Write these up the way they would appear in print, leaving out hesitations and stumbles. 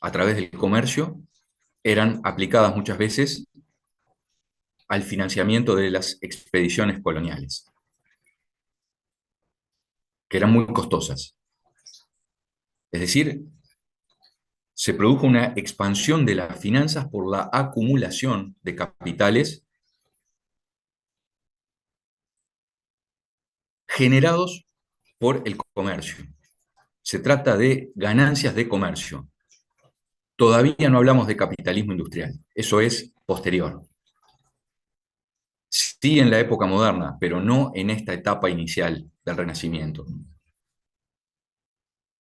a través del comercio eran aplicadas muchas veces al financiamiento de las expediciones coloniales, que eran muy costosas. Es decir, se produjo una expansión de las finanzas por la acumulación de capitales generados por el comercio. Se trata de ganancias de comercio. Todavía no hablamos de capitalismo industrial, eso es posterior. Sí en la época moderna, pero no en esta etapa inicial del Renacimiento.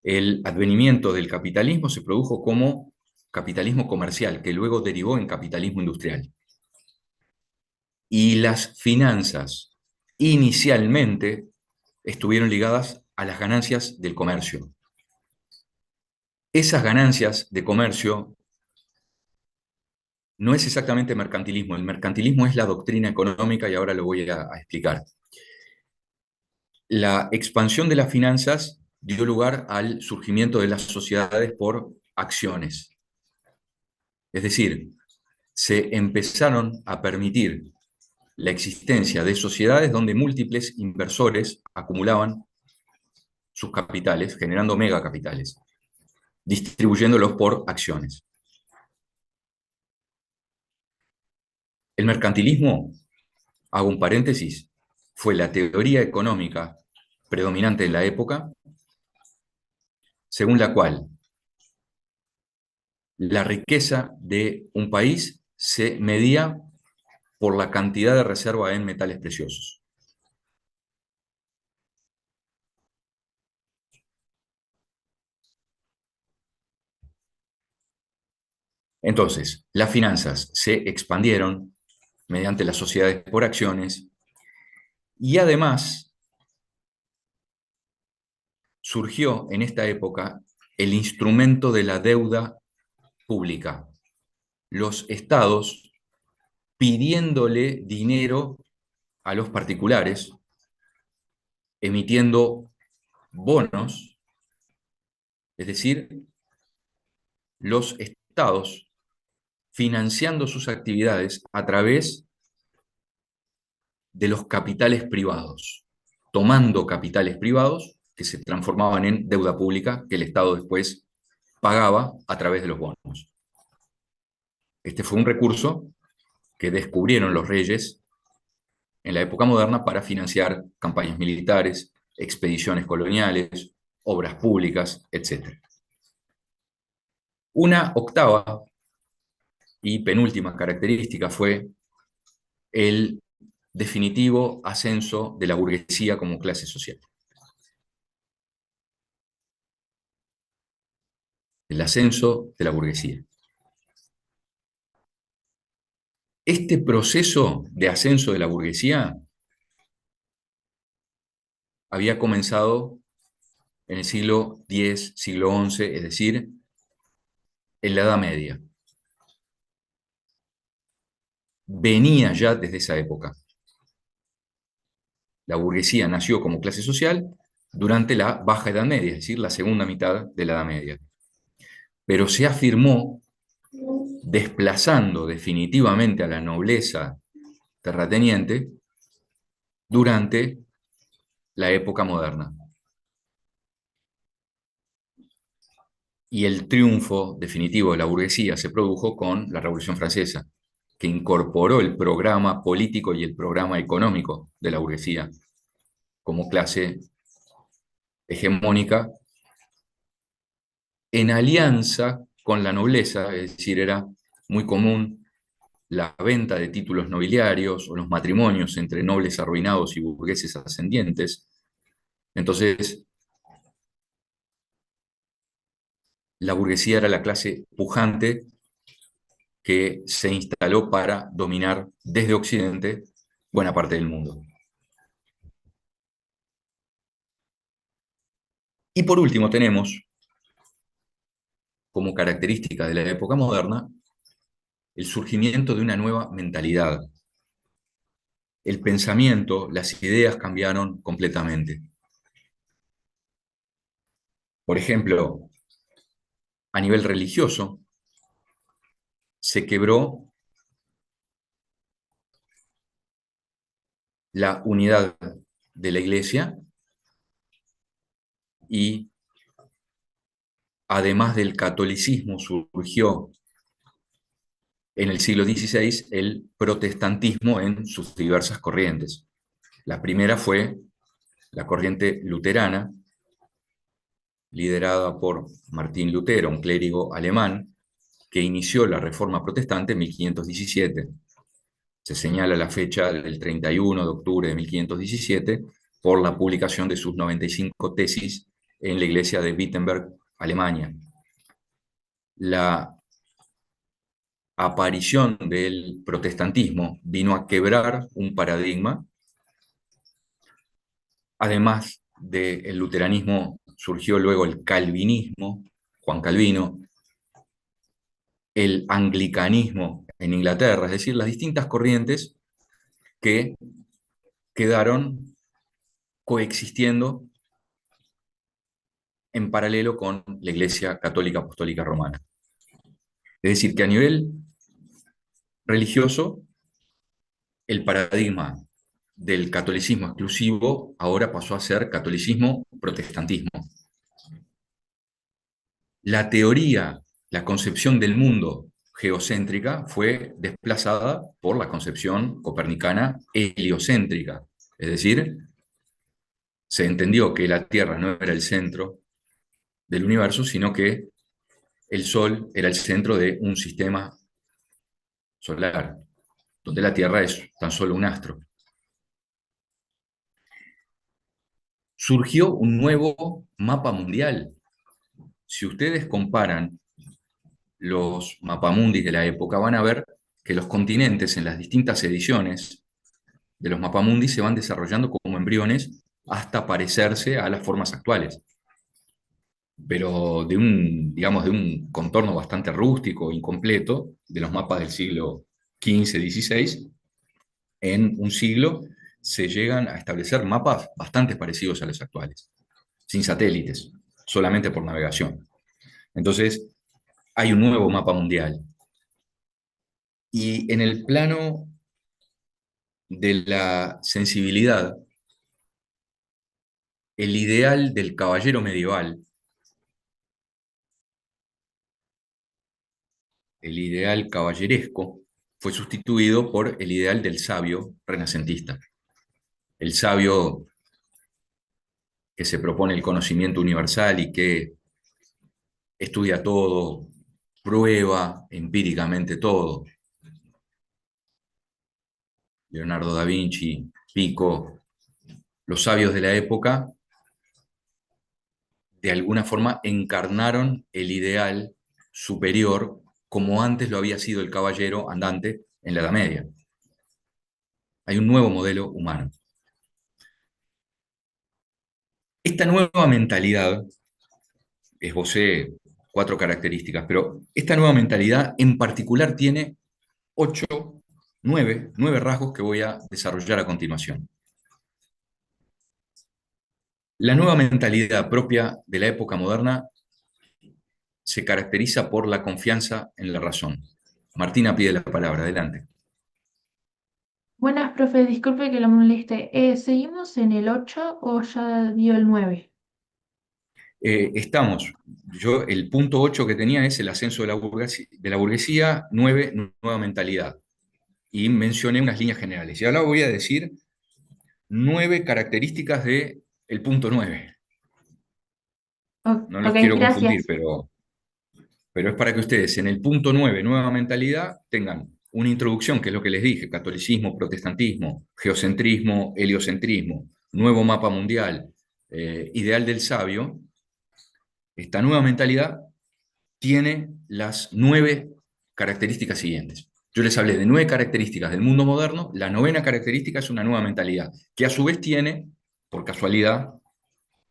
El advenimiento del capitalismo se produjo como capitalismo comercial, que luego derivó en capitalismo industrial. Y las finanzas inicialmente estuvieron ligadas a las ganancias del comercio. Esas ganancias de comercio no es exactamente mercantilismo. El mercantilismo es la doctrina económica y ahora lo voy a explicar. La expansión de las finanzas dio lugar al surgimiento de las sociedades por acciones. Es decir, se empezaron a permitir la existencia de sociedades donde múltiples inversores acumulaban sus capitales, generando megacapitales, distribuyéndolos por acciones. El mercantilismo, hago un paréntesis, fue la teoría económica predominante en la época, según la cual la riqueza de un país se medía por la cantidad de reserva en metales preciosos. Entonces, las finanzas se expandieron mediante las sociedades por acciones y además surgió en esta época el instrumento de la deuda pública. Los estados pidiéndole dinero a los particulares, emitiendo bonos, es decir, los estados financiando sus actividades a través de los capitales privados, tomando capitales privados que se transformaban en deuda pública que el Estado después pagaba a través de los bonos. Este fue un recurso que descubrieron los reyes en la época moderna para financiar campañas militares, expediciones coloniales, obras públicas, etc. Una octava y penúltima característica fue el definitivo ascenso de la burguesía como clase social. El ascenso de la burguesía. Este proceso de ascenso de la burguesía había comenzado en el siglo X, siglo XI, es decir, en la Edad Media. Venía ya desde esa época. La burguesía nació como clase social durante la Baja Edad Media, es decir, la segunda mitad de la Edad Media. Pero se afirmó desplazando definitivamente a la nobleza terrateniente durante la época moderna. Y el triunfo definitivo de la burguesía se produjo con la Revolución Francesa, que incorporó el programa político y el programa económico de la burguesía como clase hegemónica en alianza con la nobleza, es decir, era muy común la venta de títulos nobiliarios o los matrimonios entre nobles arruinados y burgueses ascendientes. Entonces, la burguesía era la clase pujante que se instaló para dominar desde Occidente buena parte del mundo. Y por último tenemos, como característica de la época moderna, el surgimiento de una nueva mentalidad. El pensamiento, las ideas cambiaron completamente. Por ejemplo, a nivel religioso, se quebró la unidad de la Iglesia y además del catolicismo surgió en el siglo XVI el protestantismo en sus diversas corrientes. La primera fue la corriente luterana, liderada por Martín Lutero, un clérigo alemán, que inició la Reforma Protestante en 1517. Se señala la fecha del 31 de octubre de 1517 por la publicación de sus 95 tesis en la iglesia de Wittenberg, Alemania. La aparición del protestantismo vino a quebrar un paradigma. Además del luteranismo surgió luego el calvinismo, Juan Calvino, el anglicanismo en Inglaterra, es decir, las distintas corrientes que quedaron coexistiendo en paralelo con la Iglesia Católica Apostólica Romana. Es decir, que a nivel religioso, el paradigma del catolicismo exclusivo ahora pasó a ser catolicismo protestantismo. La teoría, la concepción del mundo geocéntrica fue desplazada por la concepción copernicana heliocéntrica, es decir, se entendió que la Tierra no era el centro del universo, sino que el Sol era el centro de un sistema solar, donde la Tierra es tan solo un astro. Surgió un nuevo mapa mundial. Si ustedes comparan los mapamundis de la época, van a ver que los continentes en las distintas ediciones de los mapamundis se van desarrollando como embriones hasta parecerse a las formas actuales, pero de un, digamos, de un contorno bastante rústico, incompleto, de los mapas del siglo XV, XVI. En un siglo se llegan a establecer mapas bastante parecidos a los actuales, sin satélites, solamente por navegación. Entonces, hay un nuevo mapa mundial. Y en el plano de la sensibilidad, el ideal del caballero medieval, el ideal caballeresco, fue sustituido por el ideal del sabio renacentista. El sabio que se propone el conocimiento universal y que estudia todo, prueba empíricamente todo. Leonardo da Vinci, Pico, los sabios de la época, de alguna forma encarnaron el ideal superior como antes lo había sido el caballero andante en la Edad Media. Hay un nuevo modelo humano. Esta nueva mentalidad, esbocé 4 características, pero esta nueva mentalidad en particular tiene 8, 9 rasgos que voy a desarrollar a continuación. La nueva mentalidad propia de la época moderna se caracteriza por la confianza en la razón. Martina pide la palabra, adelante. Buenas, profe, disculpe que lo moleste. ¿Seguimos en el 8 o ya dio el 9? El punto 8 que tenía es el ascenso de la burguesía, 9, nueva mentalidad. Y mencioné unas líneas generales. Y ahora voy a decir 9 características del punto 9. No Ok, los quiero confundir, gracias. pero es para que ustedes en el punto 9, nueva mentalidad, tengan una introducción, que es lo que les dije: catolicismo, protestantismo, geocentrismo, heliocentrismo, nuevo mapa mundial, ideal del sabio. Esta nueva mentalidad tiene las 9 características siguientes. Yo les hablé de 9 características del mundo moderno. La novena característica es una nueva mentalidad, que a su vez tiene, por casualidad,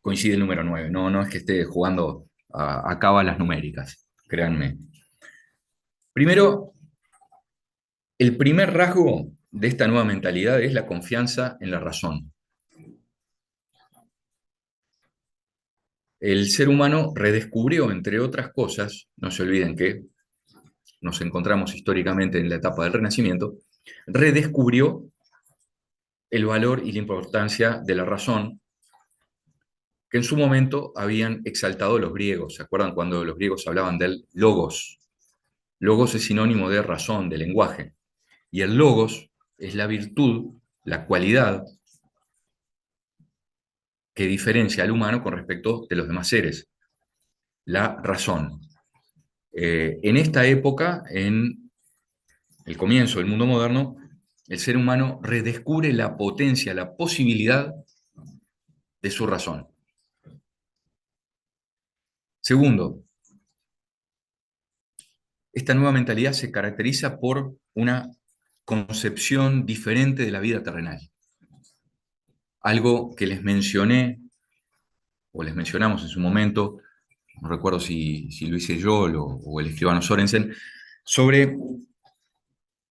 coincide el número 9. No, no es que esté jugando a cábalas numéricas, créanme. Primero, el primer rasgo de esta nueva mentalidad es la confianza en la razón. el ser humano redescubrió, entre otras cosas, no se olviden que nos encontramos históricamente en la etapa del Renacimiento, redescubrió el valor y la importancia de la razón que en su momento habían exaltado los griegos. ¿Se acuerdan cuando los griegos hablaban del logos? Logos es sinónimo de razón, de lenguaje. Y el logos es la virtud, la cualidad que diferencia al humano con respecto de los demás seres, la razón. En esta época, en el comienzo del mundo moderno, el ser humano redescubre la potencia, la posibilidad de su razón. Segundo, esta nueva mentalidad se caracteriza por una concepción diferente de la vida terrenal. Algo que les mencioné, o les mencionamos en su momento, no recuerdo si lo hice yo o el escribano Sorensen, sobre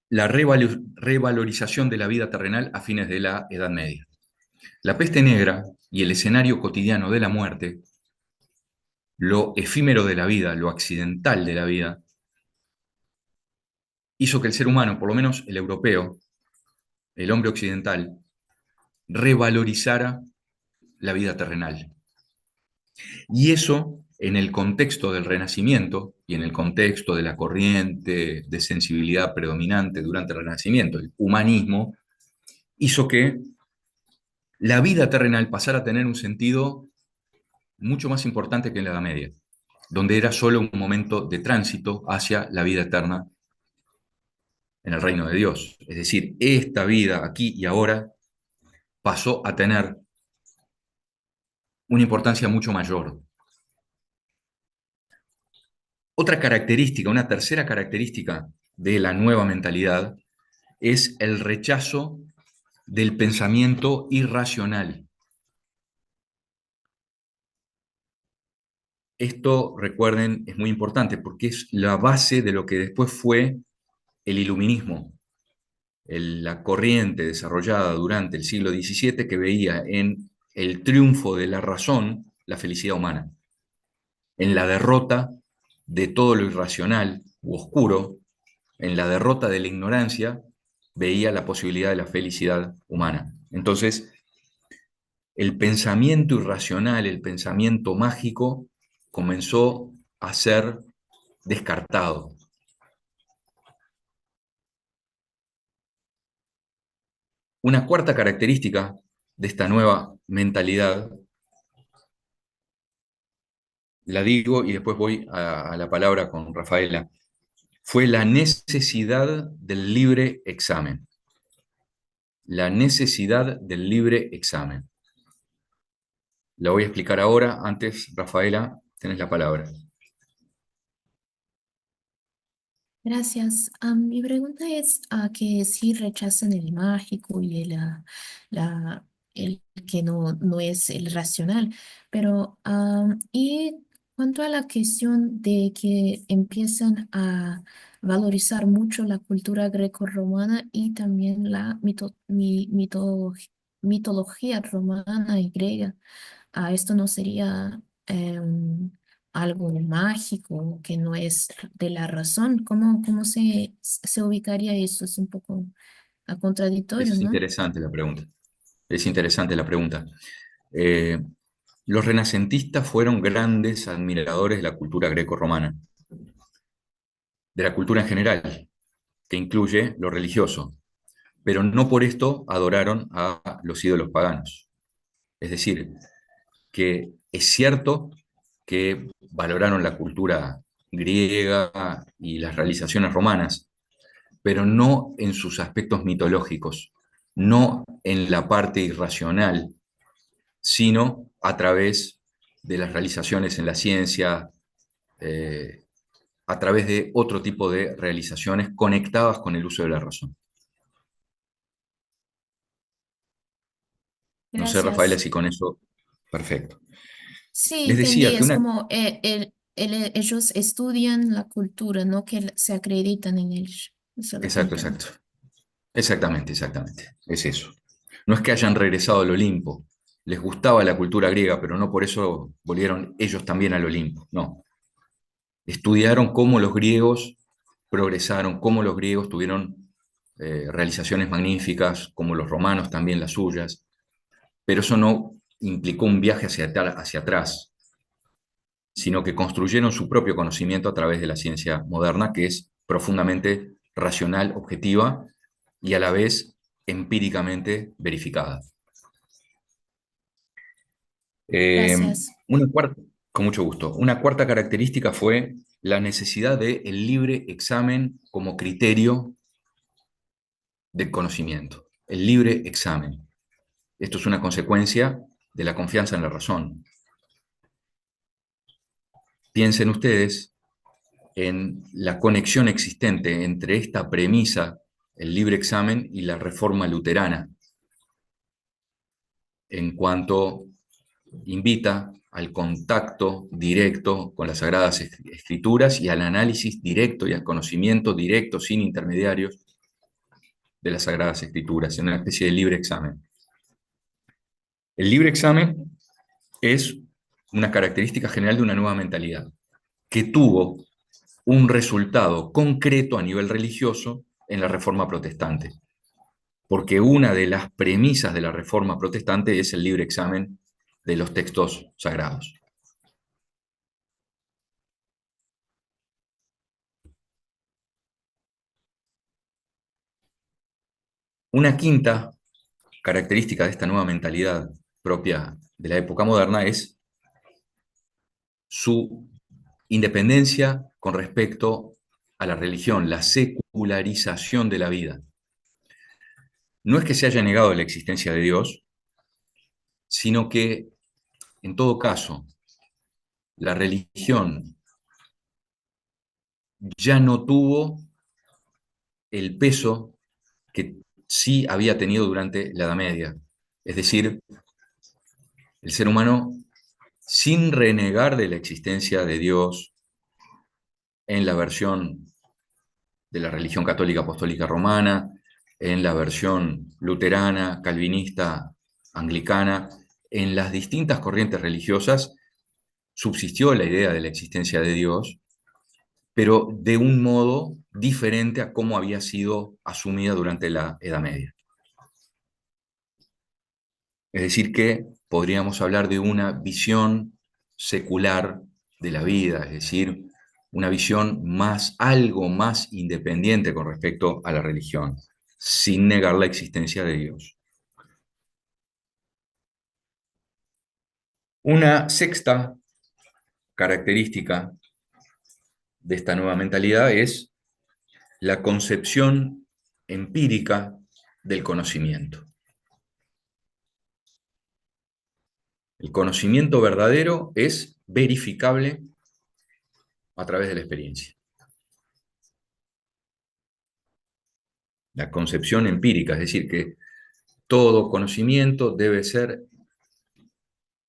la revalorización de la vida terrenal a fines de la Edad Media. La peste negra y el escenario cotidiano de la muerte, lo efímero de la vida, lo accidental de la vida, hizo que el ser humano, por lo menos el europeo, el hombre occidental, revalorizara la vida terrenal. Y eso, en el contexto del Renacimiento y en el contexto de la corriente de sensibilidad predominante durante el Renacimiento, el humanismo, hizo que la vida terrenal pasara a tener un sentido mucho más importante que en la Edad Media, donde era solo un momento de tránsito hacia la vida eterna en el reino de Dios. Es decir, esta vida aquí y ahora pasó a tener una importancia mucho mayor. Otra característica, una tercera característica de la nueva mentalidad es el rechazo del pensamiento irracional. Esto, recuerden, es muy importante porque es la base de lo que después fue el iluminismo, la corriente desarrollada durante el siglo XVII que veía en el triunfo de la razón la felicidad humana, en la derrota de todo lo irracional u oscuro, en la derrota de la ignorancia, veía la posibilidad de la felicidad humana. Entonces, el pensamiento irracional, el pensamiento mágico, comenzó a ser descartado. Una cuarta característica de esta nueva mentalidad, la digo y después voy a la palabra con Rafaela, fue la necesidad del libre examen. La necesidad del libre examen. La voy a explicar ahora. Antes, Rafaela, tenés la palabra. Gracias. Mi pregunta es que si rechazan el mágico y la- el que no es el racional, pero y cuanto a la cuestión de que empiezan a valorizar mucho la cultura greco-romana y también la mitología romana y griega, esto no sería algo mágico que no es de la razón. ¿Cómo se ubicaría eso? Es un poco contradictorio, Es ¿no? interesante la pregunta. Es interesante la pregunta. Eh, los renacentistas fueron grandes admiradores de la cultura greco-romana, de la cultura en general, que incluye lo religioso, pero no por esto adoraron a los ídolos paganos. Es decir, que es cierto que valoraron la cultura griega y las realizaciones romanas, pero no en sus aspectos mitológicos, no en la parte irracional, sino a través de las realizaciones en la ciencia, eh, a través de otro tipo de realizaciones conectadas con el uso de la razón. No sé, Rafaela, Gracias. si con eso, perfecto. Sí, Les entendí. decía que Es una... como ellos estudian la cultura, no que se acreditan en ella. Esa es la Exacto, punta. exacto. Exactamente, exactamente. Es eso. No es que hayan regresado al Olimpo, les gustaba la cultura griega, pero no por eso volvieron ellos también al Olimpo, no. Estudiaron cómo los griegos progresaron, cómo los griegos tuvieron realizaciones magníficas, como los romanos también las suyas, pero eso no implicó un viaje hacia atrás, sino que construyeron su propio conocimiento a través de la ciencia moderna, que es profundamente racional, objetiva y a la vez empíricamente verificada. Gracias. Una cuarta, con mucho gusto. Una cuarta característica fue la necesidad del libre examen como criterio del conocimiento. El libre examen. Esto es una consecuencia de la confianza en la razón. Piensen ustedes en la conexión existente entre esta premisa, el libre examen, y la reforma luterana, en cuanto invita al contacto directo con las Sagradas Escrituras y al análisis directo y al conocimiento directo, sin intermediarios, de las Sagradas Escrituras, en una especie de libre examen. El libre examen es una característica general de una nueva mentalidad, que tuvo un resultado concreto a nivel religioso en la Reforma Protestante, porque una de las premisas de la Reforma Protestante es el libre examen de los textos sagrados. Una quinta característica de esta nueva mentalidad propia de la época moderna es su independencia con respecto a la religión, la secularización de la vida. No es que se haya negado la existencia de Dios, sino que, en todo caso, la religión ya no tuvo el peso que sí había tenido durante la Edad Media. Es decir, el ser humano, sin renegar de la existencia de Dios en la versión de la religión católica apostólica romana, en la versión luterana, calvinista, anglicana, en las distintas corrientes religiosas, subsistió la idea de la existencia de Dios, pero de un modo diferente a cómo había sido asumida durante la Edad Media. Es decir, que podríamos hablar de una visión secular de la vida, es decir, una visión algo más independiente con respecto a la religión, sin negar la existencia de Dios. Una sexta característica de esta nueva mentalidad es la concepción empírica del conocimiento. El conocimiento verdadero es verificable a través de la experiencia. La concepción empírica, es decir, que todo conocimiento debe ser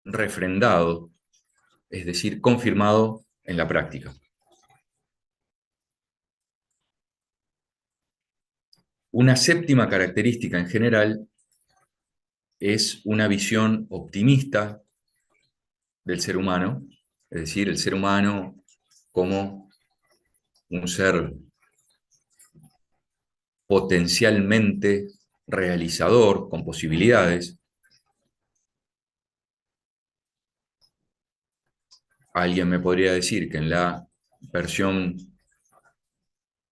refrendado, es decir, confirmado en la práctica. Una séptima característica en general es una visión optimista del ser humano, es decir, el ser humano como un ser potencialmente realizador, con posibilidades. Alguien me podría decir que en la versión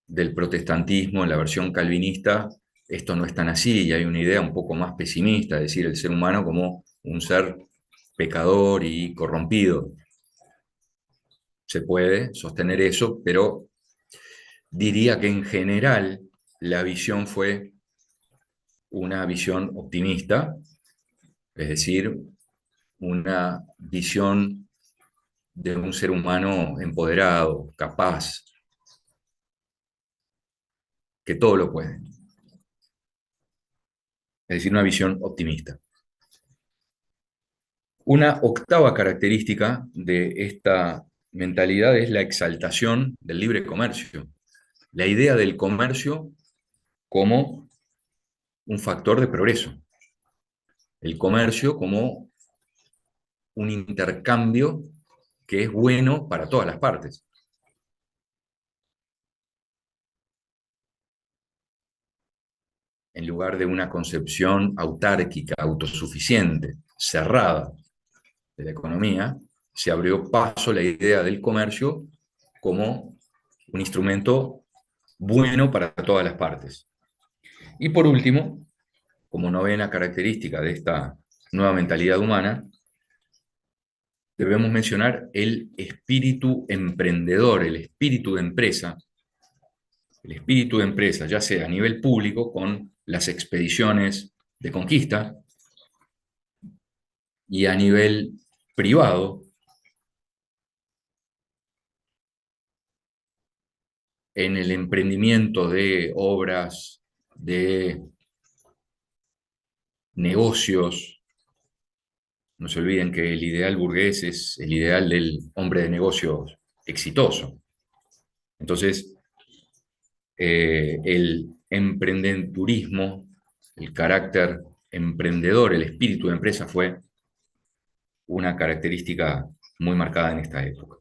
del protestantismo, en la versión calvinista, esto no es tan así, y hay una idea un poco más pesimista, es decir, el ser humano como un ser pecador y corrompido. Se puede sostener eso, pero diría que en general la visión fue una visión optimista, es decir, una visión de un ser humano empoderado, capaz, que todo lo puede. Es decir, una visión optimista. Una octava característica de esta mentalidad es la exaltación del libre comercio. La idea del comercio como un factor de progreso. El comercio como un intercambio que es bueno para todas las partes. En lugar de una concepción autárquica, autosuficiente, cerrada de la economía, se abrió paso a la idea del comercio como un instrumento bueno para todas las partes. Y por último, como novena característica de esta nueva mentalidad humana, debemos mencionar el espíritu emprendedor, el espíritu de empresa, ya sea a nivel público con las expediciones de conquista y a nivel privado en el emprendimiento de obras, de negocios. No se olviden que el ideal burgués es el ideal del hombre de negocios exitoso. Entonces, el emprendedurismo, el carácter emprendedor, el espíritu de empresa fue una característica muy marcada en esta época.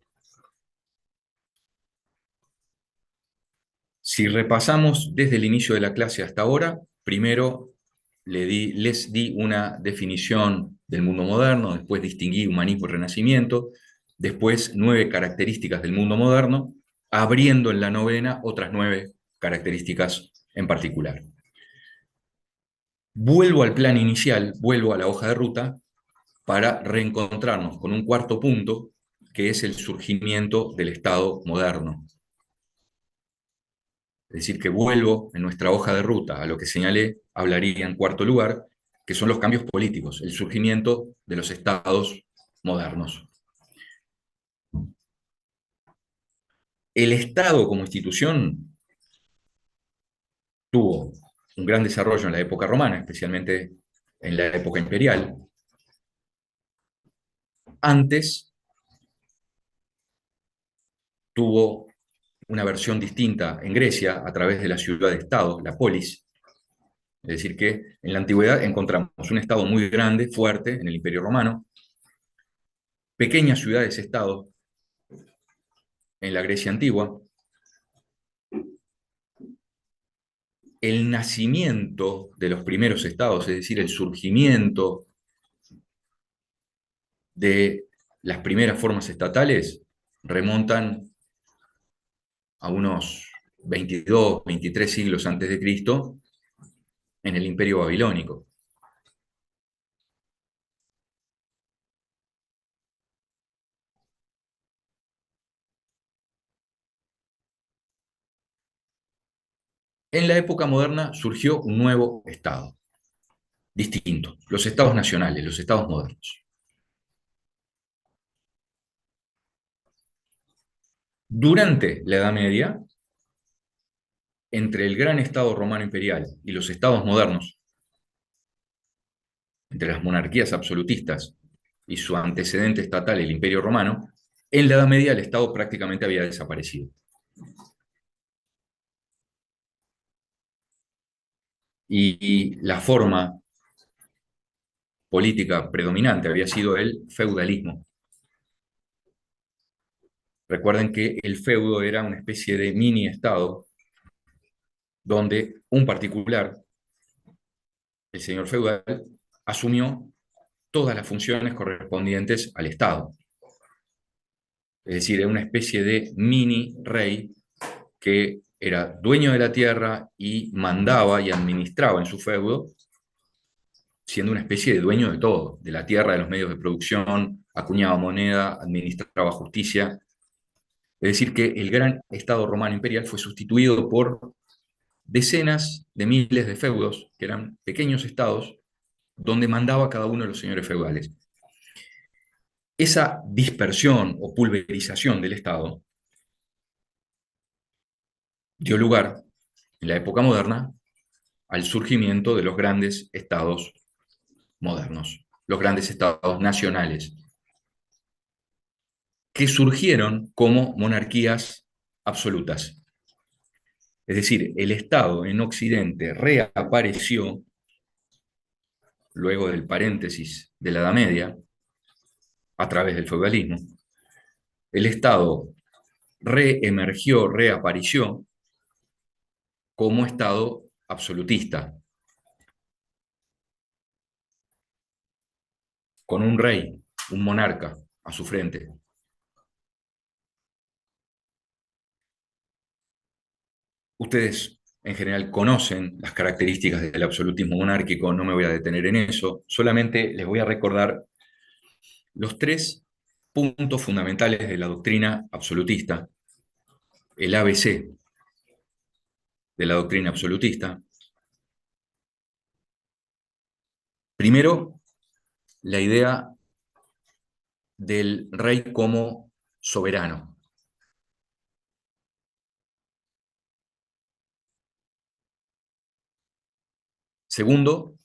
Si repasamos desde el inicio de la clase hasta ahora, primero les di una definición del mundo moderno, después distinguí humanismo y renacimiento, después 9 características del mundo moderno, abriendo en la novena otras 9 características en particular. Vuelvo al plan inicial, vuelvo a la hoja de ruta, para reencontrarnos con un cuarto punto, que es el surgimiento del Estado moderno. Es decir, que vuelvo en nuestra hoja de ruta a lo que señalé, hablaría en cuarto lugar, que son los cambios políticos, el surgimiento de los estados modernos. El Estado como institución tuvo un gran desarrollo en la época romana, especialmente en la época imperial. Antes tuvo una versión distinta en Grecia a través de la ciudad-estado, la polis. Es decir, que en la antigüedad encontramos un estado muy grande, fuerte, en el Imperio Romano, pequeñas ciudades-estado en la Grecia antigua, el nacimiento de los primeros estados, es decir, el surgimiento de las primeras formas estatales, remontan a unos 22, 23 siglos antes de Cristo en el Imperio Babilónico. En la época moderna surgió un nuevo estado, distinto, los estados nacionales, los estados modernos. Durante la Edad Media, entre el gran Estado romano imperial y los estados modernos, entre las monarquías absolutistas y su antecedente estatal, el Imperio Romano, en la Edad Media el Estado prácticamente había desaparecido. Y la forma política predominante había sido el feudalismo. Recuerden que el feudo era una especie de mini-estado donde un particular, el señor feudal, asumió todas las funciones correspondientes al Estado. Es decir, era una especie de mini-rey que era dueño de la tierra y mandaba y administraba en su feudo, siendo una especie de dueño de todo, de la tierra, de los medios de producción, acuñaba moneda, administraba justicia. Es decir, que el gran Estado romano imperial fue sustituido por decenas de miles de feudos, que eran pequeños estados, donde mandaba cada uno de los señores feudales. Esa dispersión o pulverización del Estado dio lugar, en la época moderna, al surgimiento de los grandes estados modernos, los grandes estados nacionales, que surgieron como monarquías absolutas. Es decir, el Estado en Occidente reapareció, luego del paréntesis de la Edad Media, a través del feudalismo, el Estado reemergió, reapareció como Estado absolutista, con un rey, un monarca a su frente. Ustedes en general conocen las características del absolutismo monárquico, no me voy a detener en eso, solamente les voy a recordar los tres puntos fundamentales de la doctrina absolutista, el ABC de la doctrina absolutista. Primero, la idea del rey como soberano. Segundo,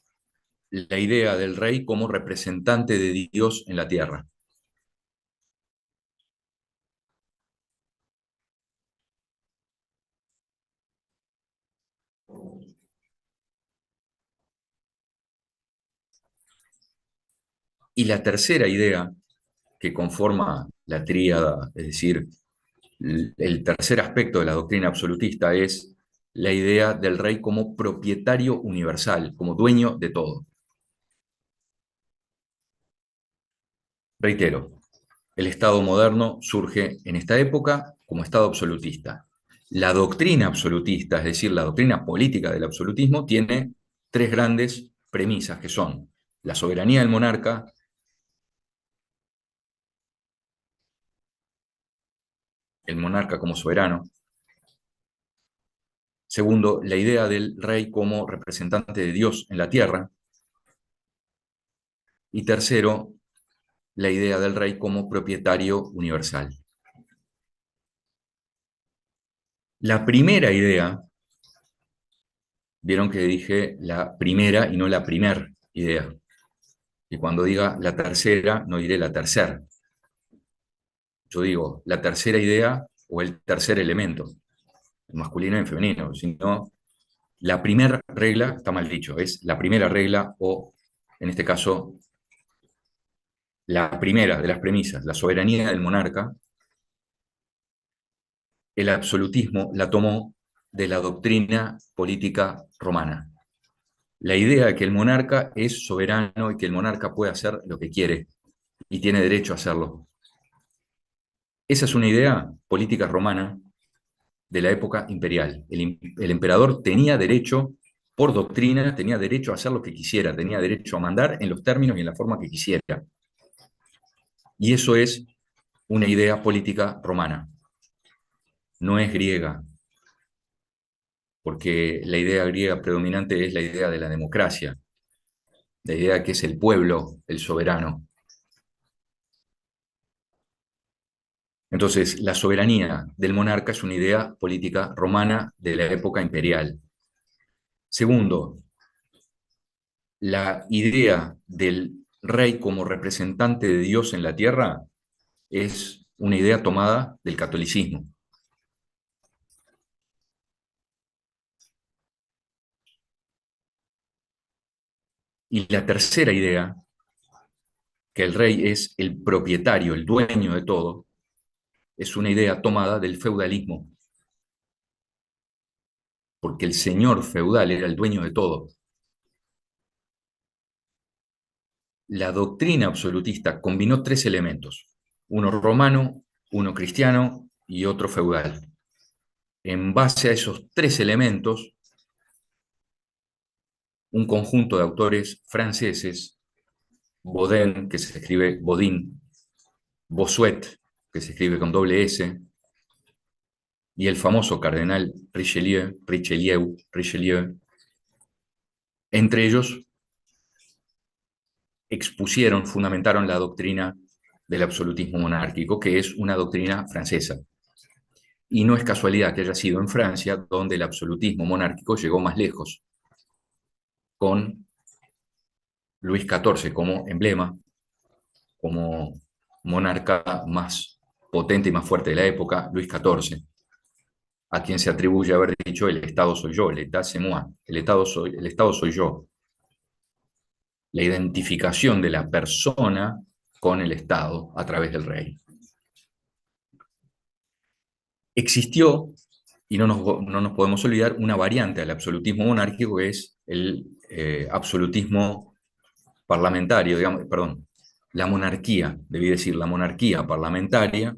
la idea del rey como representante de Dios en la tierra. Y la tercera idea que conforma la tríada, es decir, el tercer aspecto de la doctrina absolutista es la idea del rey como propietario universal, como dueño de todo. Reitero, el Estado moderno surge en esta época como Estado absolutista. La doctrina absolutista, es decir, la doctrina política del absolutismo, tiene tres grandes premisas que son la soberanía del monarca, el monarca como soberano. Segundo, la idea del rey como representante de Dios en la tierra. Y tercero, la idea del rey como propietario universal. La primera idea, vieron que dije la primera y no la primer idea. Y cuando diga la tercera, no diré la tercera. Yo digo la tercera idea o el tercer elemento, en masculino y en femenino, sino la primera regla, está mal dicho, es la primera regla o, en este caso, la primera de las premisas, la soberanía del monarca. El absolutismo la tomó de la doctrina política romana. La idea de que el monarca es soberano y que el monarca puede hacer lo que quiere y tiene derecho a hacerlo. Esa es una idea política romana de la época imperial. El emperador tenía derecho, por doctrina, tenía derecho a hacer lo que quisiera, tenía derecho a mandar en los términos y en la forma que quisiera. Y eso es una idea política romana, no es griega, porque la idea griega predominante es la idea de la democracia, la idea de que es el pueblo el soberano. Entonces, la soberanía del monarca es una idea política romana de la época imperial. Segundo, la idea del rey como representante de Dios en la tierra es una idea tomada del catolicismo. Y la tercera idea, que el rey es el propietario, el dueño de todo, es una idea tomada del feudalismo, porque el señor feudal era el dueño de todo. La doctrina absolutista combinó tres elementos, uno romano, uno cristiano y otro feudal. En base a esos tres elementos, un conjunto de autores franceses, Bodin, que se escribe Bodin, Bossuet, que se escribe con doble S, y el famoso cardenal Richelieu, entre ellos expusieron, fundamentaron la doctrina del absolutismo monárquico, que es una doctrina francesa. Y no es casualidad que haya sido en Francia donde el absolutismo monárquico llegó más lejos, con Luis XIV como emblema, como monarca más potente y más fuerte de la época, Luis XIV, a quien se atribuye haber dicho el Estado soy yo, l'État c'est moi, el Estado soy yo. La identificación de la persona con el Estado a través del rey. Existió, y no nos podemos olvidar, una variante al absolutismo monárquico, que es el absolutismo parlamentario, digamos, perdón, la monarquía, debí decir, la monarquía parlamentaria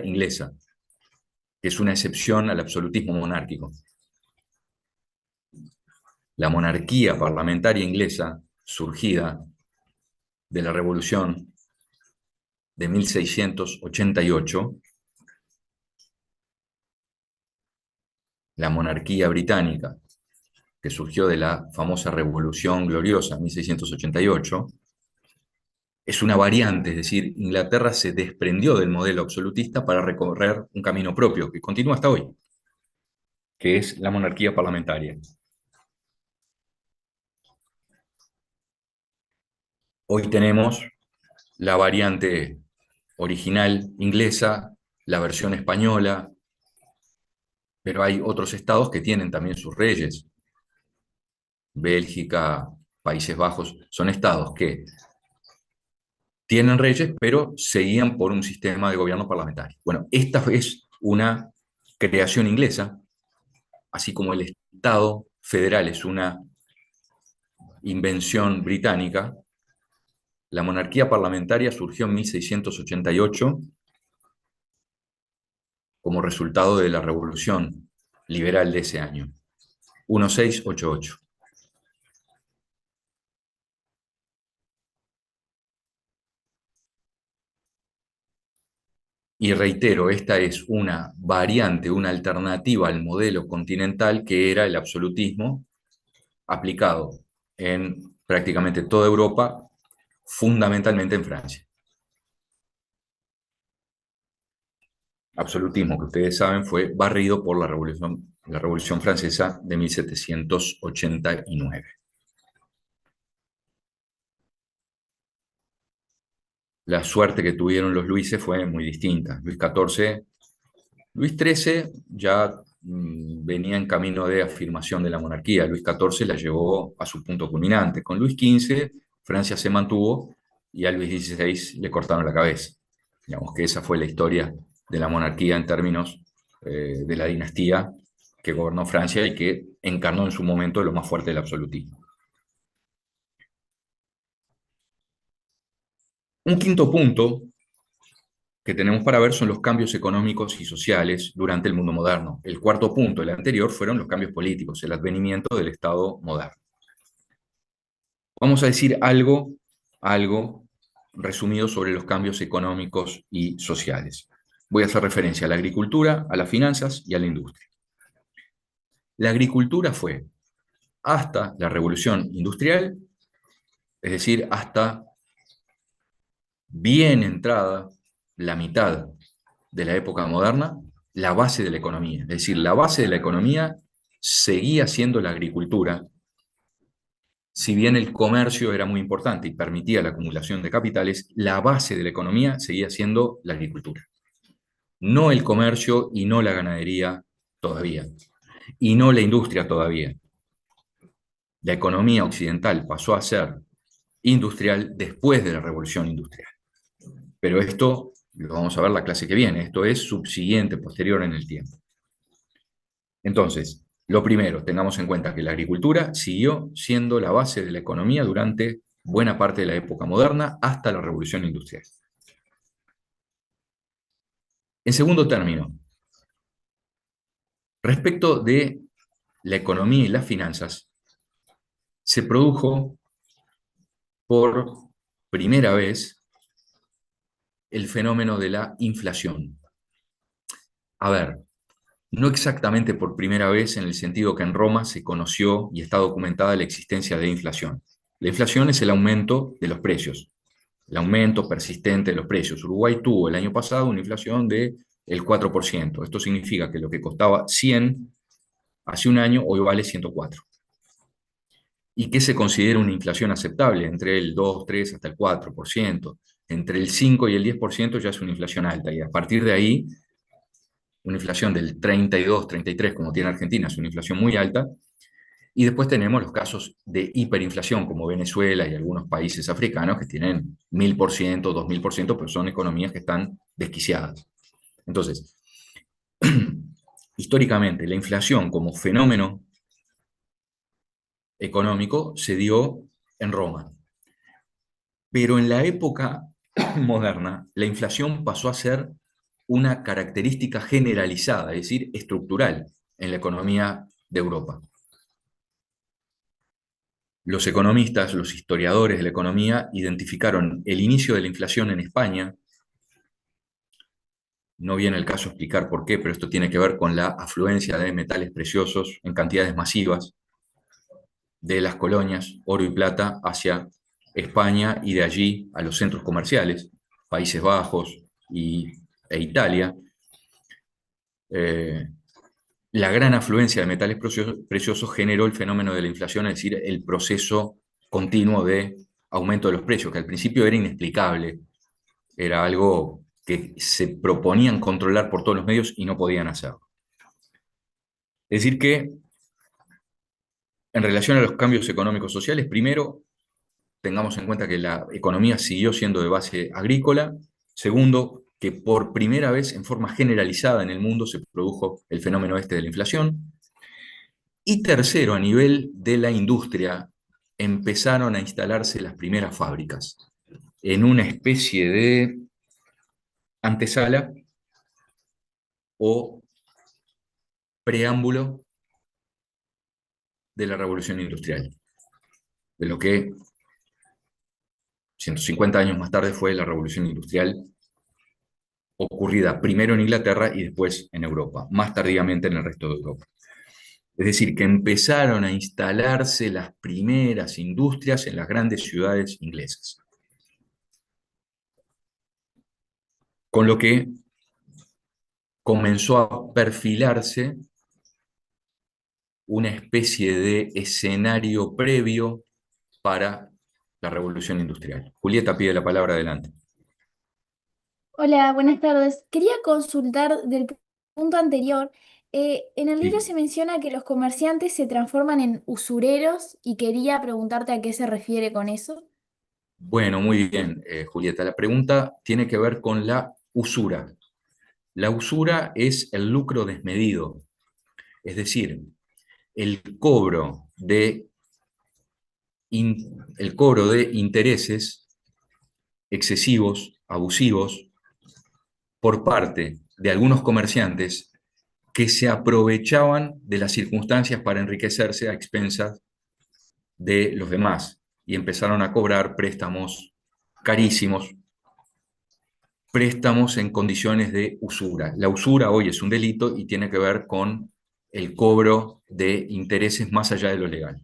inglesa, que es una excepción al absolutismo monárquico. La monarquía parlamentaria inglesa, surgida de la Revolución de 1688, la monarquía británica, que surgió de la famosa Revolución Gloriosa, 1688, es una variante, es decir, Inglaterra se desprendió del modelo absolutista para recorrer un camino propio, que continúa hasta hoy, que es la monarquía parlamentaria. Hoy tenemos la variante original inglesa, la versión española, pero hay otros estados que tienen también sus reyes. Bélgica, Países Bajos, son estados que tienen reyes, pero seguían por un sistema de gobierno parlamentario. Bueno, esta es una creación inglesa, así como el Estado federal es una invención británica. La monarquía parlamentaria surgió en 1688 como resultado de la revolución liberal de ese año, 1688. Y reitero, esta es una variante, una alternativa al modelo continental que era el absolutismo aplicado en prácticamente toda Europa, fundamentalmente en Francia. Absolutismo que ustedes saben fue barrido por la Revolución Francesa de 1789. La suerte que tuvieron los Luises fue muy distinta. Luis XIV, Luis XIII ya venía en camino de afirmación de la monarquía. Luis XIV la llevó a su punto culminante. Con Luis XV, Francia se mantuvo y a Luis XVI le cortaron la cabeza. Digamos que esa fue la historia de la monarquía en términos de la dinastía que gobernó Francia y que encarnó en su momento lo más fuerte del absolutismo. Un quinto punto que tenemos para ver son los cambios económicos y sociales durante el mundo moderno. El cuarto punto, el anterior, fueron los cambios políticos, el advenimiento del Estado moderno. Vamos a decir algo resumido sobre los cambios económicos y sociales. Voy a hacer referencia a la agricultura, a las finanzas y a la industria. La agricultura fue hasta la revolución industrial, es decir, hasta bien entrada la mitad de la época moderna, la base de la economía. Es decir, la base de la economía seguía siendo la agricultura, si bien el comercio era muy importante y permitía la acumulación de capitales, la base de la economía seguía siendo la agricultura. No el comercio y no la ganadería todavía, y no la industria todavía. La economía occidental pasó a ser industrial después de la revolución industrial. Pero esto lo vamos a ver la clase que viene, esto es subsiguiente, posterior en el tiempo. Entonces, lo primero, tengamos en cuenta que la agricultura siguió siendo la base de la economía durante buena parte de la época moderna hasta la revolución industrial. En segundo término, respecto de la economía y las finanzas, se produjo por primera vez el fenómeno de la inflación. A ver, no exactamente por primera vez en el sentido que en Roma se conoció y está documentada la existencia de inflación. La inflación es el aumento de los precios, el aumento persistente de los precios. Uruguay tuvo el año pasado una inflación del 4%. Esto significa que lo que costaba 100 hace un año hoy vale 104. ¿Y qué se considera una inflación aceptable? Entre el 2, 3 hasta el 4%. Entre el 5 y el 10% ya es una inflación alta. Y a partir de ahí, una inflación del 32, 33, como tiene Argentina, es una inflación muy alta. Y después tenemos los casos de hiperinflación, como Venezuela y algunos países africanos que tienen 1000%, 2000%, pero son economías que están desquiciadas. Entonces, históricamente, la inflación como fenómeno económico se dio en Roma. Pero en la época moderna, la inflación pasó a ser una característica generalizada, es decir, estructural en la economía de Europa. Los economistas, los historiadores de la economía identificaron el inicio de la inflación en España. No viene el caso explicar por qué, pero esto tiene que ver con la afluencia de metales preciosos en cantidades masivas de las colonias, oro y plata, hacia España y de allí a los centros comerciales, Países Bajos e Italia. La gran afluencia de metales preciosos generó el fenómeno de la inflación, es decir, el proceso continuo de aumento de los precios, que al principio era inexplicable, era algo que se proponían controlar por todos los medios y no podían hacerlo. Es decir que, en relación a los cambios económicos sociales, primero, tengamos en cuenta que la economía siguió siendo de base agrícola. Segundo, que por primera vez en forma generalizada en el mundo se produjo el fenómeno este de la inflación. Y tercero, a nivel de la industria, empezaron a instalarse las primeras fábricas en una especie de antesala o preámbulo de la revolución industrial, de lo que 150 años más tarde fue la revolución industrial ocurrida primero en Inglaterra y después en Europa, más tardíamente en el resto de Europa. Es decir, que empezaron a instalarse las primeras industrias en las grandes ciudades inglesas. Con lo que comenzó a perfilarse una especie de escenario previo para la revolución industrial. Julieta pide la palabra, adelante. Hola, buenas tardes. Quería consultar del punto anterior. En el libro Sí. se menciona que los comerciantes se transforman en usureros y quería preguntarte a qué se refiere con eso. Bueno, muy bien, Julieta. La pregunta tiene que ver con la usura. La usura es el lucro desmedido, es decir, el el cobro de intereses excesivos, abusivos, por parte de algunos comerciantes que se aprovechaban de las circunstancias para enriquecerse a expensas de los demás y empezaron a cobrar préstamos carísimos, préstamos en condiciones de usura. La usura hoy es un delito y tiene que ver con el cobro de intereses más allá de lo legal.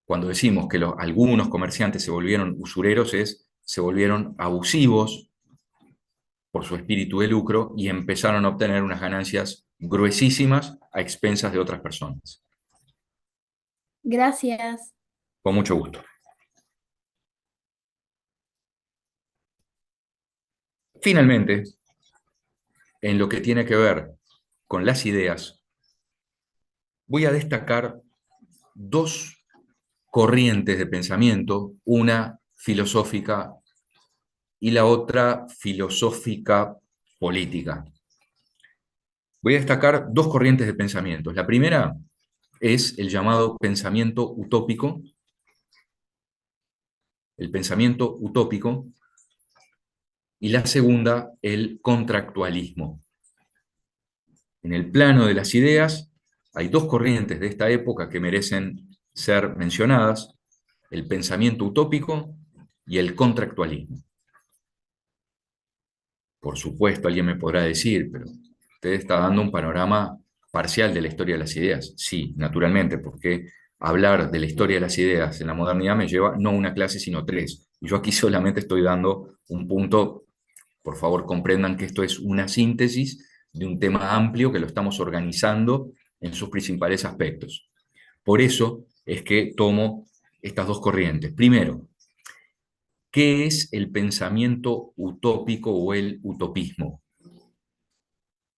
Cuando decimos que algunos comerciantes se volvieron usureros, se volvieron abusivos por su espíritu de lucro y empezaron a obtener unas ganancias gruesísimas a expensas de otras personas. Gracias. Con mucho gusto. Finalmente, en lo que tiene que ver con las ideas, voy a destacar dos corrientes de pensamiento, una filosófica y la otra filosófica política. Voy a destacar dos corrientes de pensamiento. La primera es el llamado pensamiento utópico. El pensamiento utópico, y la segunda, el contractualismo. En el plano de las ideas, hay dos corrientes de esta época que merecen ser mencionadas, el pensamiento utópico y el contractualismo. Por supuesto, alguien me podrá decir, pero usted está dando un panorama parcial de la historia de las ideas. Sí, naturalmente, porque hablar de la historia de las ideas en la modernidad me lleva no una clase, sino tres. Y yo aquí solamente estoy dando un punto. Por favor, comprendan que esto es una síntesis de un tema amplio que lo estamos organizando en sus principales aspectos. Por eso es que tomo estas dos corrientes. Primero, ¿qué es el pensamiento utópico o el utopismo?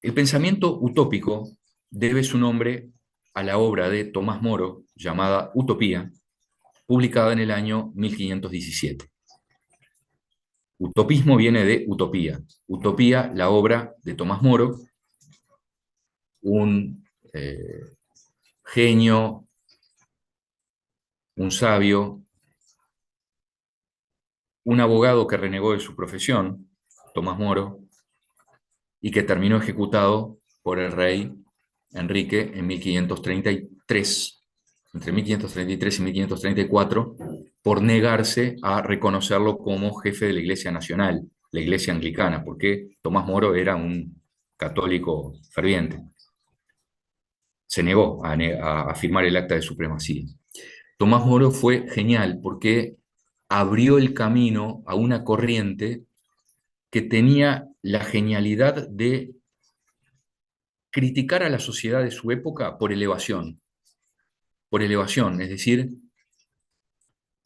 El pensamiento utópico debe su nombre a la obra de Tomás Moro llamada Utopía, publicada en el año 1517. Utopismo viene de utopía. Utopía, la obra de Tomás Moro, un genio, un sabio, un abogado que renegó de su profesión, Tomás Moro, y que terminó ejecutado por el rey Enrique en 1533, entre 1533 y 1534, por negarse a reconocerlo como jefe de la Iglesia Nacional, la Iglesia Anglicana, porque Tomás Moro era un católico ferviente. Se negó a firmar el acta de supremacía. Tomás Moro fue genial porque abrió el camino a una corriente que tenía la genialidad de criticar a la sociedad de su época por elevación, es decir,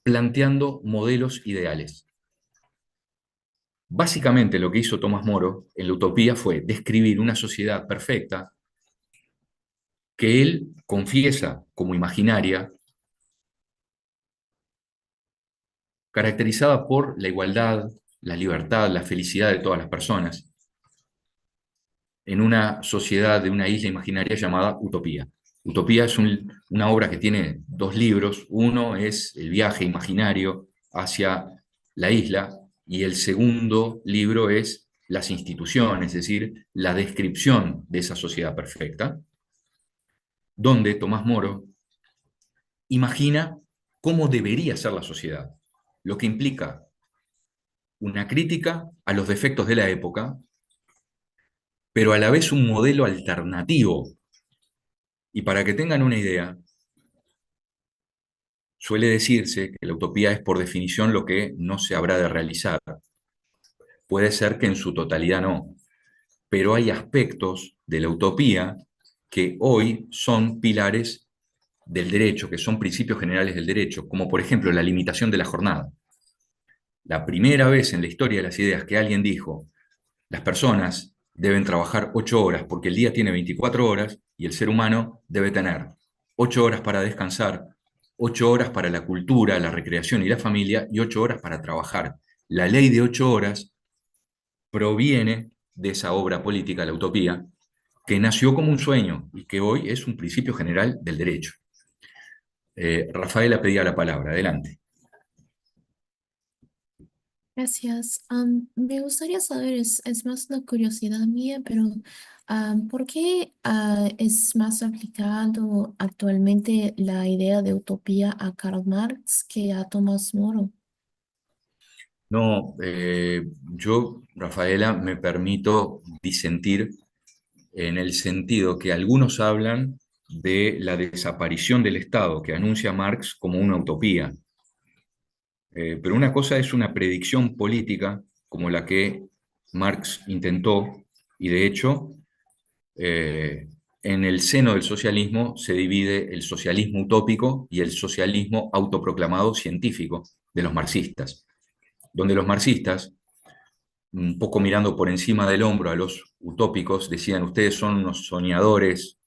planteando modelos ideales. Básicamente lo que hizo Tomás Moro en la Utopía fue describir una sociedad perfecta que él confiesa como imaginaria, caracterizada por la igualdad, la libertad, la felicidad de todas las personas, en una sociedad de una isla imaginaria llamada Utopía. Utopía es una obra que tiene dos libros. Uno es el viaje imaginario hacia la isla y el segundo libro es las instituciones, es decir, la descripción de esa sociedad perfecta, donde Tomás Moro imagina cómo debería ser la sociedad, lo que implica una crítica a los defectos de la época, pero a la vez un modelo alternativo. Y para que tengan una idea, suele decirse que la utopía es por definición lo que no se habrá de realizar. Puede ser que en su totalidad no, pero hay aspectos de la utopía que hoy son pilares del derecho, que son principios generales del derecho, como por ejemplo la limitación de la jornada. La primera vez en la historia de las ideas que alguien dijo, las personas deben trabajar 8 horas porque el día tiene 24 horas y el ser humano debe tener 8 horas para descansar, 8 horas para la cultura, la recreación y la familia y 8 horas para trabajar. La ley de 8 horas proviene de esa obra política, la utopía, que nació como un sueño y que hoy es un principio general del derecho. Rafaela pedía la palabra, adelante. Gracias. Me gustaría saber, es más una curiosidad mía, pero ¿por qué es más aplicado actualmente la idea de utopía a Karl Marx que a Tomás Moro? No, yo, Rafaela, me permito disentir en el sentido que algunos hablan de la desaparición del Estado, que anuncia Marx como una utopía. Pero una cosa es una predicción política como la que Marx intentó, y de hecho, en el seno del socialismo se divide el socialismo utópico y el socialismo autoproclamado científico de los marxistas, donde los marxistas, un poco mirando por encima del hombro a los utópicos, decían, ustedes son unos soñadores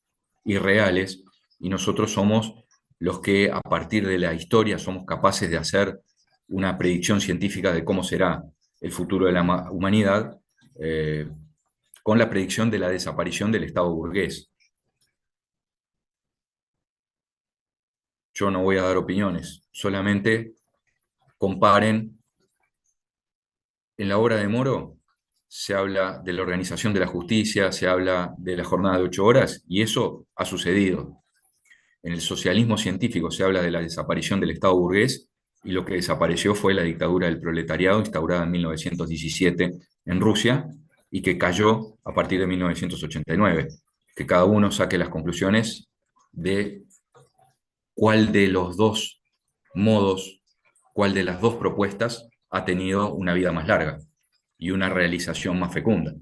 irreales y nosotros somos los que a partir de la historia somos capaces de hacer una predicción científica de cómo será el futuro de la humanidad, con la predicción de la desaparición del Estado burgués. Yo no voy a dar opiniones, solamente comparen. En la obra de Moro se habla de la organización de la justicia, se habla de la jornada de 8 horas, y eso ha sucedido. En el socialismo científico se habla de la desaparición del Estado burgués, y lo que desapareció fue la dictadura del proletariado instaurada en 1917 en Rusia, y que cayó a partir de 1989. Que cada uno saque las conclusiones de cuál de los dos modos, cuál de las dos propuestas ha tenido una vida más larga y una realización más fecunda.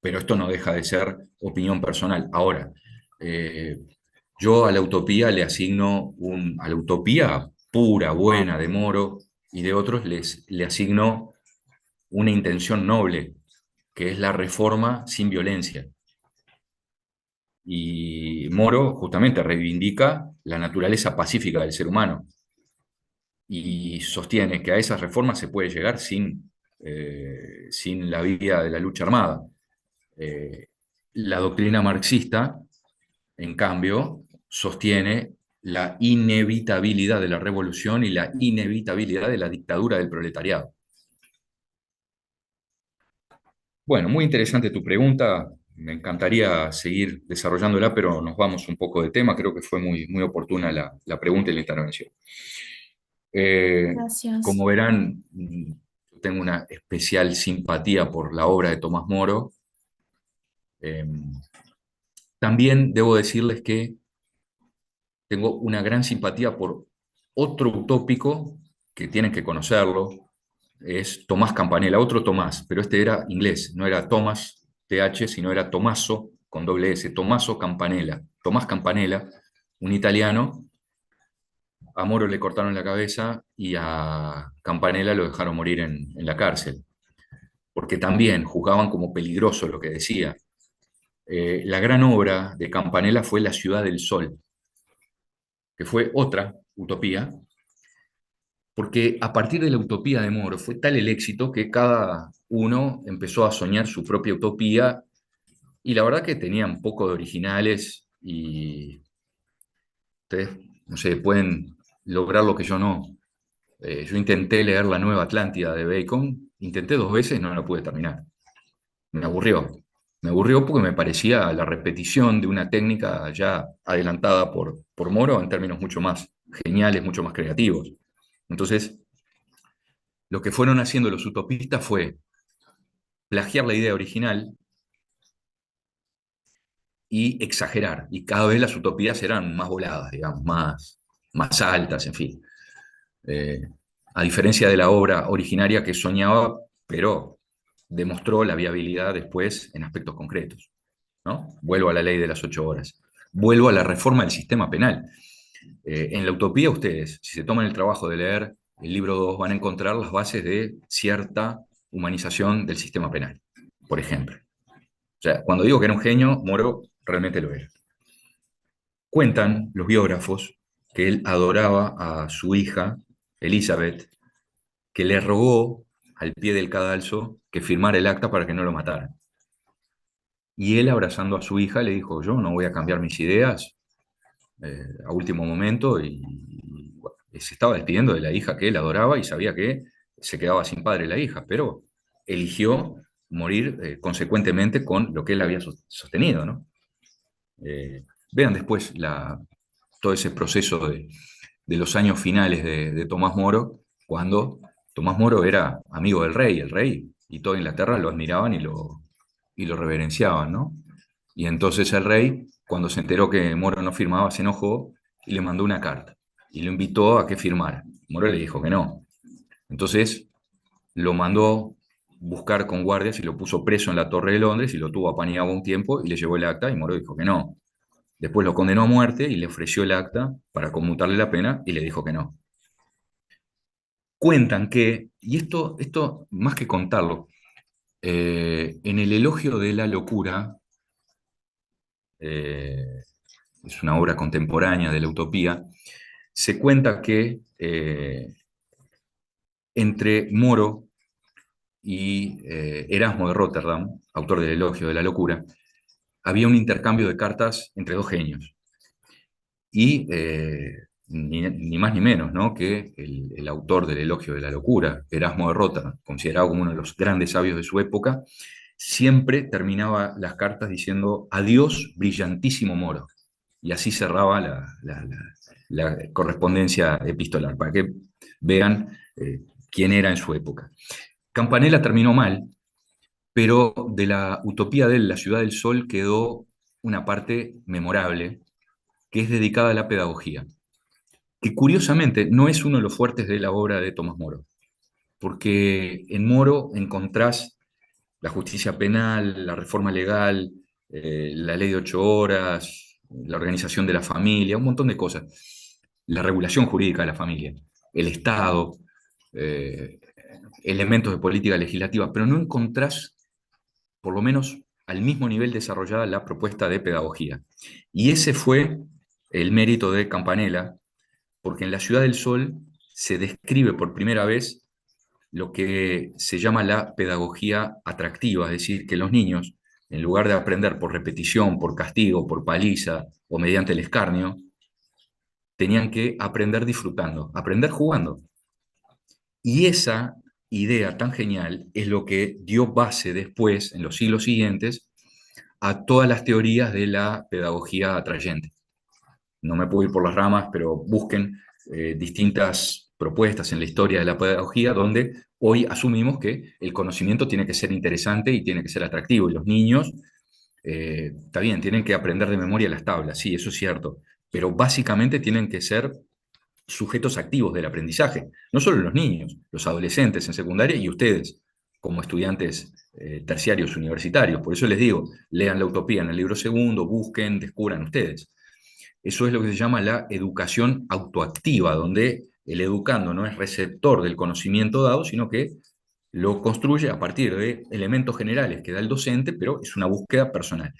Pero esto no deja de ser opinión personal. Ahora, yo a la utopía le asigno a la utopía pura, buena, de Moro y de otros, le asigno una intención noble, que es la reforma sin violencia. Y Moro justamente reivindica la naturaleza pacífica del ser humano y sostiene que a esas reformas se puede llegar sin la vía de la lucha armada. Eh, la doctrina marxista, en cambio, sostiene la inevitabilidad de la revolución y la inevitabilidad de la dictadura del proletariado. Bueno, muy interesante tu pregunta. Me encantaría seguir desarrollándola, pero nos vamos un poco de tema. Creo que fue muy oportuna la pregunta y la intervención. Gracias. Como verán, tengo una especial simpatía por la obra de Tomás Moro. Eh, También debo decirles que tengo una gran simpatía por otro utópico que tienen que conocerlo, es Tomás Campanella, otro Tomás, pero este era inglés, no era Tomás TH, sino era Tommaso con doble S, Tommaso Campanella. Tomás Campanella, un italiano, a Moro le cortaron la cabeza y a Campanella lo dejaron morir en la cárcel, porque también juzgaban como peligroso lo que decía. La gran obra de Campanella fue La ciudad del sol, que fue otra utopía, porque a partir de la utopía de Moro fue tal el éxito que cada uno empezó a soñar su propia utopía y la verdad que tenían poco de originales y ustedes, no sé, pueden lograr lo que yo no. Yo intenté leer La Nueva Atlántida de Bacon, intenté 2 veces y no la pude terminar. Me aburrió. Me aburrió porque me parecía la repetición de una técnica ya adelantada por Moro en términos mucho más geniales, mucho más creativos. Entonces, lo que fueron haciendo los utopistas fue plagiar la idea original y exagerar. Y cada vez las utopías eran más voladas, digamos, más altas, en fin. Eh, a diferencia de la obra originaria que soñaba, pero demostró la viabilidad después en aspectos concretos, ¿no? Vuelvo a la ley de las 8 horas. Vuelvo a la reforma del sistema penal. En la utopía ustedes, si se toman el trabajo de leer el libro 2, van a encontrar las bases de cierta humanización del sistema penal, por ejemplo. O sea, cuando digo que era un genio, Moro realmente lo era. Cuentan los biógrafos que él adoraba a su hija, Elizabeth, que le rogó al pie del cadalso que firmara el acta para que no lo mataran. Y él, abrazando a su hija, le dijo, yo no voy a cambiar mis ideas a último momento, y bueno, se estaba despidiendo de la hija que él adoraba y sabía que se quedaba sin padre la hija, pero eligió morir consecuentemente con lo que él había sostenido, ¿no? Vean después todo ese proceso de los años finales de Tomás Moro, cuando Tomás Moro era amigo del rey, el rey y toda Inglaterra lo admiraban y lo reverenciaban, ¿no? Y entonces el rey, cuando se enteró que Moro no firmaba, se enojó y le mandó una carta y lo invitó a que firmara. Moro le dijo que no. Entonces lo mandó buscar con guardias y lo puso preso en la Torre de Londres y lo tuvo apañado un tiempo y le llevó el acta y Moro dijo que no. Después lo condenó a muerte y le ofreció el acta para conmutarle la pena y le dijo que no. Cuentan que, y esto más que contarlo, en el elogio de la locura, eh, es una obra contemporánea de la utopía, se cuenta que entre Moro y Erasmo de Rotterdam, autor del elogio de la locura, había un intercambio de cartas entre dos genios. Y ni más ni menos, ¿no?, que el autor del elogio de la locura, Erasmo de Rotterdam, considerado como uno de los grandes sabios de su época, siempre terminaba las cartas diciendo adiós, brillantísimo Moro. Y así cerraba la correspondencia epistolar, para que vean quién era en su época. Campanella terminó mal, pero de la utopía de él, La ciudad del sol, quedó una parte memorable que es dedicada a la pedagogía, que curiosamente no es uno de los fuertes de la obra de Tomás Moro, porque en Moro encontrás la justicia penal, la reforma legal, la ley de 8 horas, la organización de la familia, un montón de cosas, la regulación jurídica de la familia, el Estado, eh, elementos de política legislativa, pero no encontrás, por lo menos al mismo nivel desarrollada la propuesta de pedagogía. Y ese fue el mérito de Campanella, porque en la Ciudad del Sol se describe por primera vez lo que se llama la pedagogía atractiva, es decir, que los niños, en lugar de aprender por repetición, por castigo, por paliza o mediante el escarnio, tenían que aprender disfrutando, aprender jugando. Y esa idea tan genial es lo que dio base después, en los siglos siguientes, a todas las teorías de la pedagogía atrayente. No me puedo ir por las ramas, pero busquen distintas propuestas en la historia de la pedagogía donde hoy asumimos que el conocimiento tiene que ser interesante y tiene que ser atractivo. Y los niños, está bien, tienen que aprender de memoria las tablas, sí, eso es cierto, pero básicamente tienen que ser sujetos activos del aprendizaje, no solo los niños, los adolescentes en secundaria y ustedes como estudiantes terciarios universitarios. Por eso les digo, lean La Utopía en el libro segundo, busquen, descubran ustedes. Eso es lo que se llama la educación autoactiva, donde el educando no es receptor del conocimiento dado, sino que lo construye a partir de elementos generales que da el docente, pero es una búsqueda personal.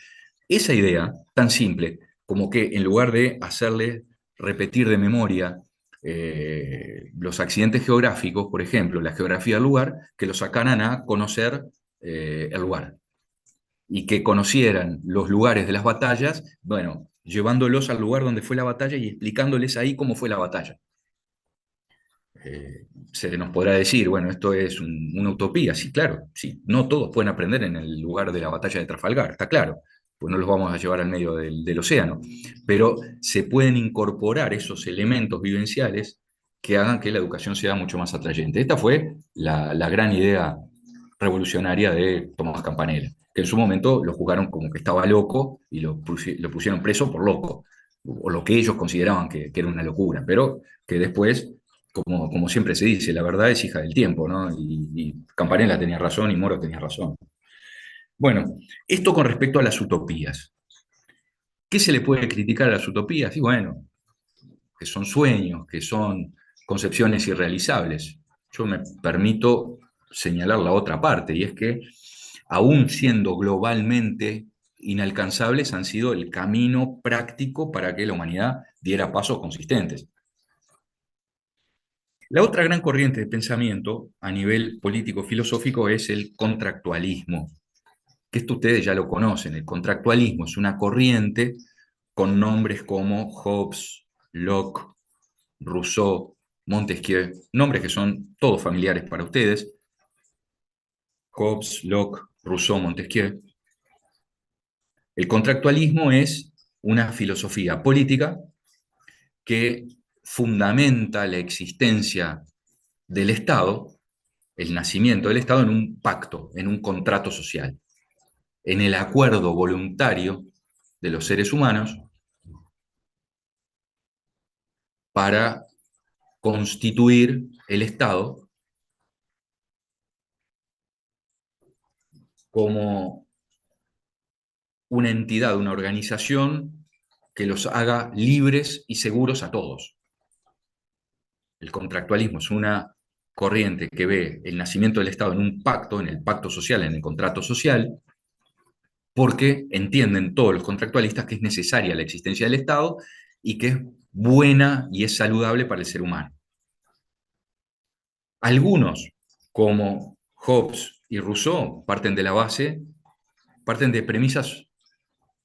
Esa idea tan simple como que en lugar de hacerle repetir de memoria los accidentes geográficos, por ejemplo, la geografía del lugar, que lo sacaran a conocer el lugar y que conocieran los lugares de las batallas, bueno, llevándolos al lugar donde fue la batalla y explicándoles ahí cómo fue la batalla. Se nos podrá decir, bueno, esto es una utopía. Sí, claro, sí. No todos pueden aprender en el lugar de la batalla de Trafalgar, está claro, pues no los vamos a llevar al medio del océano. Pero se pueden incorporar esos elementos vivenciales que hagan que la educación sea mucho más atrayente. Esta fue la gran idea revolucionaria de Tomás Campanella, que en su momento lo juzgaron como que estaba loco y lo pusieron preso por loco, o lo que ellos consideraban que era una locura, pero que después, como siempre se dice, la verdad es hija del tiempo, ¿no? Y Campanella tenía razón y Moro tenía razón. Bueno, esto con respecto a las utopías. ¿Qué se le puede criticar a las utopías? Y bueno, que son sueños, que son concepciones irrealizables. Yo me permito señalar la otra parte, y es que, aún siendo globalmente inalcanzables, han sido el camino práctico para que la humanidad diera pasos consistentes. La otra gran corriente de pensamiento a nivel político-filosófico es el contractualismo, que esto ustedes ya lo conocen. El contractualismo es una corriente con nombres como Hobbes, Locke, Rousseau, Montesquieu, nombres que son todos familiares para ustedes. Hobbes, Locke, Rousseau, Montesquieu. El contractualismo es una filosofía política que fundamenta la existencia del Estado, el nacimiento del Estado, en un pacto, en un contrato social, en el acuerdo voluntario de los seres humanos para constituir el Estado como una entidad, una organización que los haga libres y seguros a todos. El contractualismo es una corriente que ve el nacimiento del Estado en un pacto, en el pacto social, en el contrato social, porque entienden todos los contractualistas que es necesaria la existencia del Estado y que es buena y es saludable para el ser humano. Algunos, como Hobbes y Rousseau, parten de premisas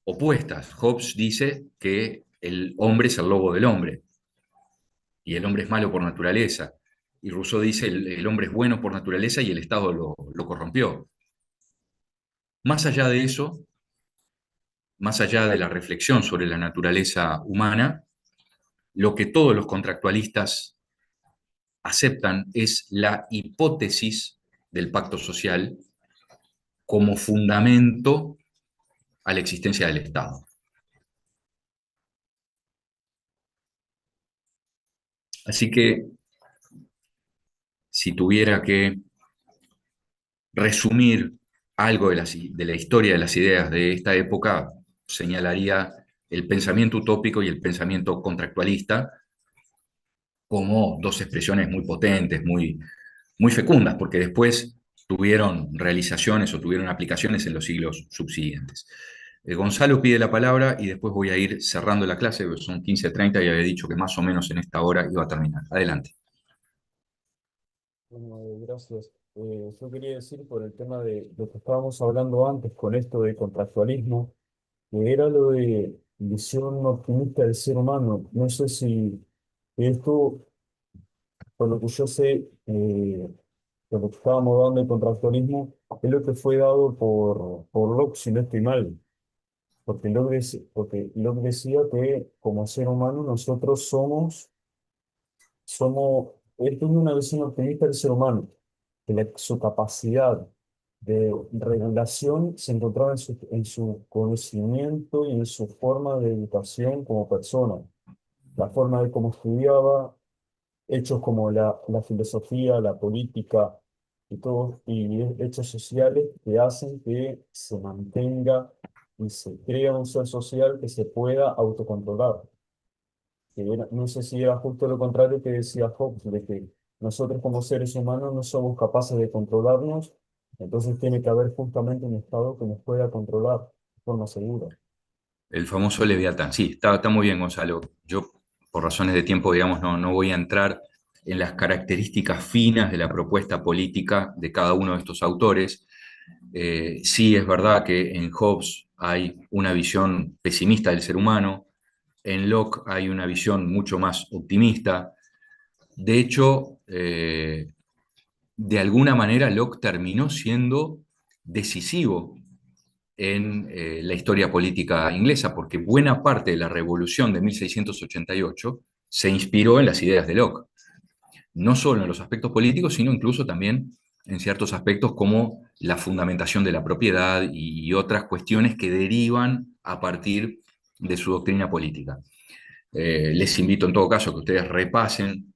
opuestas. Hobbes dice que el hombre es el lobo del hombre, y el hombre es malo por naturaleza. Y Rousseau dice el hombre es bueno por naturaleza y el Estado lo corrompió. Más allá de eso, más allá de la reflexión sobre la naturaleza humana, lo que todos los contractualistas aceptan es la hipótesis del pacto social como fundamento a la existencia del Estado. Así que, si tuviera que resumir algo de la historia de las ideas de esta época, señalaría el pensamiento utópico y el pensamiento contractualista como dos expresiones muy potentes, muy fecundas, porque después tuvieron realizaciones o tuvieron aplicaciones en los siglos subsiguientes. Gonzalo pide la palabra y después voy a ir cerrando la clase, porque son 15:30 y había dicho que más o menos en esta hora iba a terminar. Adelante. Bueno, gracias. Yo quería decir por el tema de lo que estábamos hablando antes con esto de contractualismo, que era lo de visión optimista del ser humano. No sé si esto, por lo que yo sé, de lo que estábamos dando el contractualismo, es lo que fue dado por Locke, si no estoy mal. Porque Locke decía que como ser humano nosotros él tiene una visión optimista del ser humano, que su capacidad de regulación se encontraba en su conocimiento y en su forma de educación como persona, la forma de cómo estudiaba, hechos como la filosofía, la política y todo, y hechos sociales que hacen que se mantenga y se crea un ser social que se pueda autocontrolar. No sé si era justo lo contrario que decía Hobbes, de que nosotros como seres humanos no somos capaces de controlarnos, entonces tiene que haber justamente un Estado que nos pueda controlar de forma segura. El famoso Leviatán. Sí, está muy bien, Gonzalo. Yo, por razones de tiempo, digamos, no voy a entrar en las características finas de la propuesta política de cada uno de estos autores. Sí es verdad que en Hobbes hay una visión pesimista del ser humano, en Locke hay una visión mucho más optimista. De hecho, de alguna manera Locke terminó siendo decisivo en la historia política inglesa, porque buena parte de la revolución de 1688 se inspiró en las ideas de Locke, no solo en los aspectos políticos, sino incluso también en ciertos aspectos como la fundamentación de la propiedad y otras cuestiones que derivan a partir de su doctrina política. Les invito en todo caso a que ustedes repasen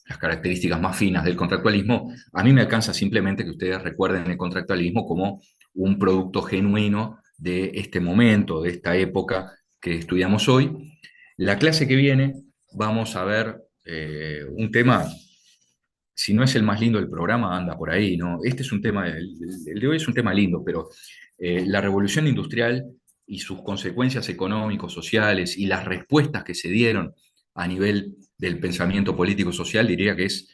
las características más finas del contractualismo. A mí me alcanza simplemente que ustedes recuerden el contractualismo como un producto genuino de este momento, de esta época que estudiamos hoy. La clase que viene vamos a ver un tema, si no es el más lindo del programa, anda por ahí, ¿no? Este es un tema, el de hoy es un tema lindo, pero la revolución industrial y sus consecuencias económicos, sociales y las respuestas que se dieron a nivel del pensamiento político-social, diría que es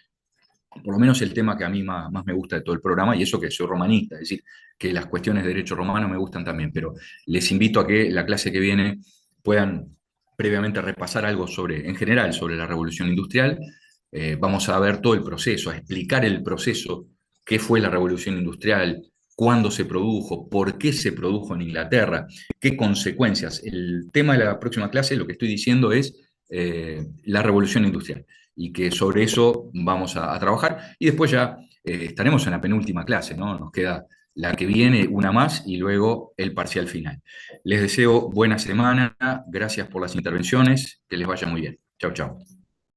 por lo menos el tema que a mí más me gusta de todo el programa, y eso que soy romanista, es decir, que las cuestiones de derecho romano me gustan también, pero les invito a que la clase que viene puedan previamente repasar algo sobre, en general, sobre la revolución industrial. Vamos a ver todo el proceso, a explicar el proceso, qué fue la revolución industrial, cuándo se produjo, por qué se produjo en Inglaterra, qué consecuencias. El tema de la próxima clase, lo que estoy diciendo es la revolución industrial y que sobre eso vamos a trabajar y después ya estaremos en la penúltima clase, ¿no? Nos queda la que viene, una más y luego el parcial final. Les deseo buena semana, gracias por las intervenciones, que les vaya muy bien. Chau, chau.